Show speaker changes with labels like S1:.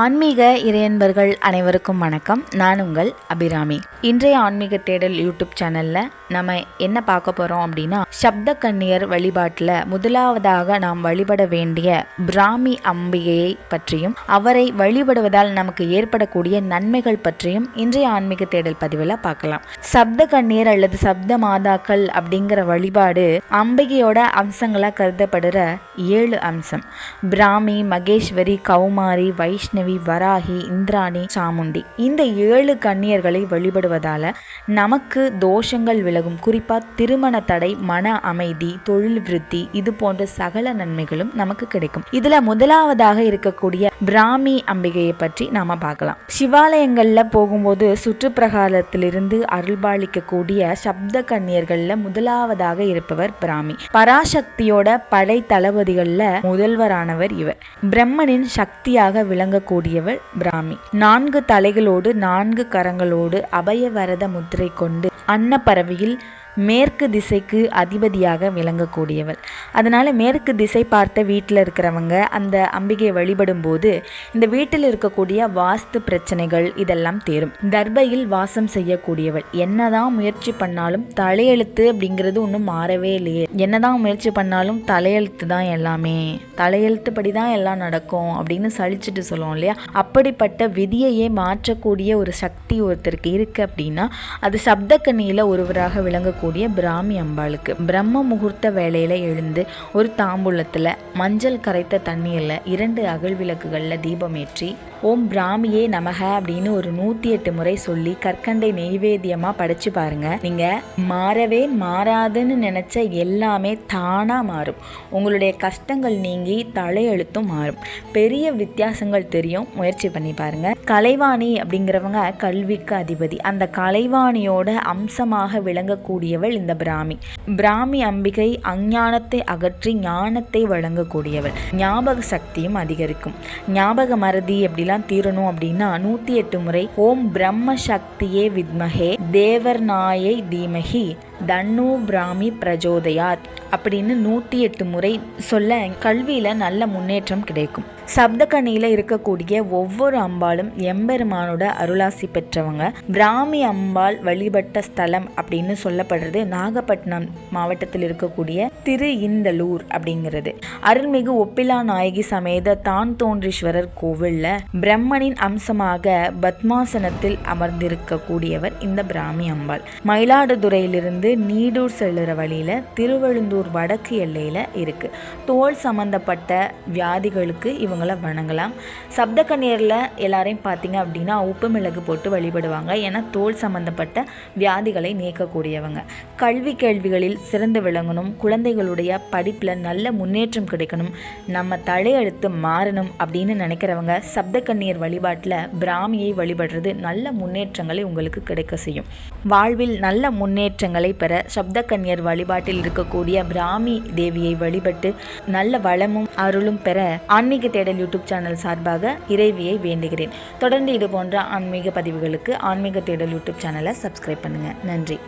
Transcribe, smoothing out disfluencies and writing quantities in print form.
S1: ஆன்மீக இறையன்பர்கள் அனைவருக்கும் வணக்கம். நான் உங்கள் அபிராமி. இன்றைய ஆன்மீக தேடல் யூடியூப் சேனலில் நம்ம என்ன பார்க்க போகிறோம் அப்படின்னா, சப்த கன்னியர் வழிபாட்டில் முதலாவதாக நாம் வழிபட வேண்டிய பிராமி அம்பிகையை பற்றியும் அவரை வழிபடுவதால் நமக்கு ஏற்படக்கூடிய நன்மைகள் பற்றியும் இன்றைய ஆன்மீக தேடல் பதிவில் பார்க்கலாம். சப்த கன்னியர் அல்லது சப்த மாதாக்கள் அப்படிங்கிற வழிபாடு அம்பிகையோட அம்சங்களாக கருதப்படுற 7 அம்சம். பிராமி, மகேஸ்வரி, கௌமாரி, வைஷ்ணவி, வராகி, இந்திராணி, சாமுண்டி. இந்த 7 கன்னியர்களை வழிபடுவதால நமக்கு தோஷங்கள் விலகும். குறிப்பா திருமண தடை, மன அமைதி, தொழில் விருத்தி, இது போன்ற சகல நன்மைகளும் நமக்கு கிடைக்கும். இதுல முதலாவதாக இருக்கக்கூடிய பிராமி அம்பிகையை பற்றி நாம பார்க்கலாம். சிவாலயங்கள்ல போகும்போது சுற்றுப்பிரகாரத்திலிருந்து அருள்பாலிக்கக்கூடிய சப்த கன்னியர்கள்ல முதலாவதாக இருப்பவர் பிராமி. பராசக்தியோட படை தளபதிகள்ல முதல்வரானவர் இவர். பிரம்மனின் சக்தியாக விளங்கக்கூடியவர் பிராமி. 4 தலைகளோடு 4 கரங்களோடு அபயவரத முத்திரை கொண்டு அன்னப்பறவையில் மேற்கு திசைக்கு அதிபதியாக விளங்கக்கூடியவர். அதனால் மேற்கு திசை பார்த்த வீட்டில் இருக்கிறவங்க அந்த அம்பிகையை வழிபடும் போது இந்த வீட்டில் இருக்கக்கூடிய வாஸ்து பிரச்சனைகள் இதெல்லாம் தேரும். தர்பையில் வாசம் செய்யக்கூடியவள். என்னதான் முயற்சி பண்ணாலும் தலையெழுத்து அப்படிங்கிறது ஒன்றும் மாறவே இல்லையே, என்னதான் முயற்சி பண்ணாலும் தலையெழுத்து தான் எல்லாமே, தலையெழுத்துப்படி தான் எல்லாம் நடக்கும் அப்படின்னு சலிச்சுட்டு சொல்லுவோம் இல்லையா, அப்படிப்பட்ட விதியையே மாற்றக்கூடிய ஒரு சக்தி ஒருத்தருக்கு இருக்கு அப்படின்னா அது சப்தக்கன்னியில் ஒருவராக விளங்க பிராமி அம்பாளுக்கு. பிரம்ம முகூர்த்த வேளையில எழுந்து ஒரு தாம்பூலத்துல மஞ்சள் கரைத்த தண்ணீர்ல 2 அகல் விளக்குகள்ல தீபமேற்றி ஓம் பிராமியே நமக அப்படின்னு ஒரு 108 முறை சொல்லி கற்கண்டை நெய்வேத்தியமா படைச்சு பாருங்க. நீங்க மாறவே மாறாதுன்னு நினைச்ச எல்லாமே தானா மாறும். உங்களுடைய கஷ்டங்கள் நீங்கி தலையெழுத்தும் மாறும். பெரிய வித்தியாசங்கள் தெரியும். முயற்சி பண்ணி பாருங்க. கலைவாணி அப்படிங்கிறவங்க கல்விக்கு அதிபதி. அந்த கலைவாணியோட அம்சமாக விளங்கக்கூடியவள் இந்த பிராமி. பிராமி அம்பிகை அஞ்ஞானத்தை அகற்றி ஞானத்தை வழங்கக்கூடியவள். ஞாபக சக்தியும் அதிகரிக்கும். ஞாபக மறதி அப்படிலாம் தீரணும் அப்படின்னா 108 முறை ஓம் பிரம்ம சக்தியே வித்மஹே தேவர்நாயை தீமஹி தன்னு பிராமி பிரஜோதயாத் அப்படின்னு 108 முறை சொல்ல கல்வியில நல்ல முன்னேற்றம் கிடைக்கும். சப்தகன்னியில இருக்கக்கூடிய ஒவ்வொரு அம்பாளும் எம்பெருமானோட அருளாசி பெற்றவங்க. பிராமி அம்பாள் வழிபட்ட ஸ்தலம் அப்படின்னு சொல்லப்படுறது நாகப்பட்டினம் மாவட்டத்தில் இருக்கக்கூடிய திரு இந்தலூர் அப்படிங்கிறது. அருள்மிகு ஒப்பிலா நாயகி சமேத தான் தோன்றீஸ்வரர் கோவில்ல பிரம்மனின் அம்சமாக பத்மாசனத்தில் அமர்ந்திருக்கக்கூடியவர் இந்த பிராமி அம்பாள். மயிலாடுதுறையிலிருந்து நீடூர் செல்லுற வழியில திருவழுந்தூர் வடக்கு எல்லையில இருக்கு. தோல் சம்பந்தப்பட்ட வியாதிகளுக்கு இவங்களை வணங்கலாம். சப்தகன்னியர்ல எல்லாரையும் பார்த்தீங்க அப்படின்னா உப்பு மிளகு போட்டு வழிபடுவாங்க. ஏன்னா தோல் சம்பந்தப்பட்ட வியாதிகளை நீக்கக்கூடியவங்க. கல்வி கேள்விகளில் சிறந்து விளங்கணும், குழந்தைகளுடைய படிப்புல நல்ல முன்னேற்றம் கிடைக்கணும், நம்ம தலையெழுத்து மாறணும் அப்படின்னு நினைக்கிறவங்க சப்தகன்னியர் வழிபாட்டில் பிராமியை வழிபடுறது நல்ல முன்னேற்றங்களை உங்களுக்கு கிடைக்க செய்யும். வாழ்வில் நல்ல முன்னேற்றங்களை பெற சப்தகன்னியர் வழிபாட்டில் இருக்கக்கூடிய பிராமி தேவியை வழிபட்டு நல்ல வளமும் அருளும் பெற ஆன்மீக தேடல் யூடியூப் சேனல் சார்பாக இறைவியை வேண்டுகிறேன். தொடர்ந்து இது போன்ற ஆன்மீக பதிவுகளுக்கு ஆன்மீக தேடல் யூடியூப் சேனலை சப்ஸ்கிரைப் பண்ணுங்க. நன்றி.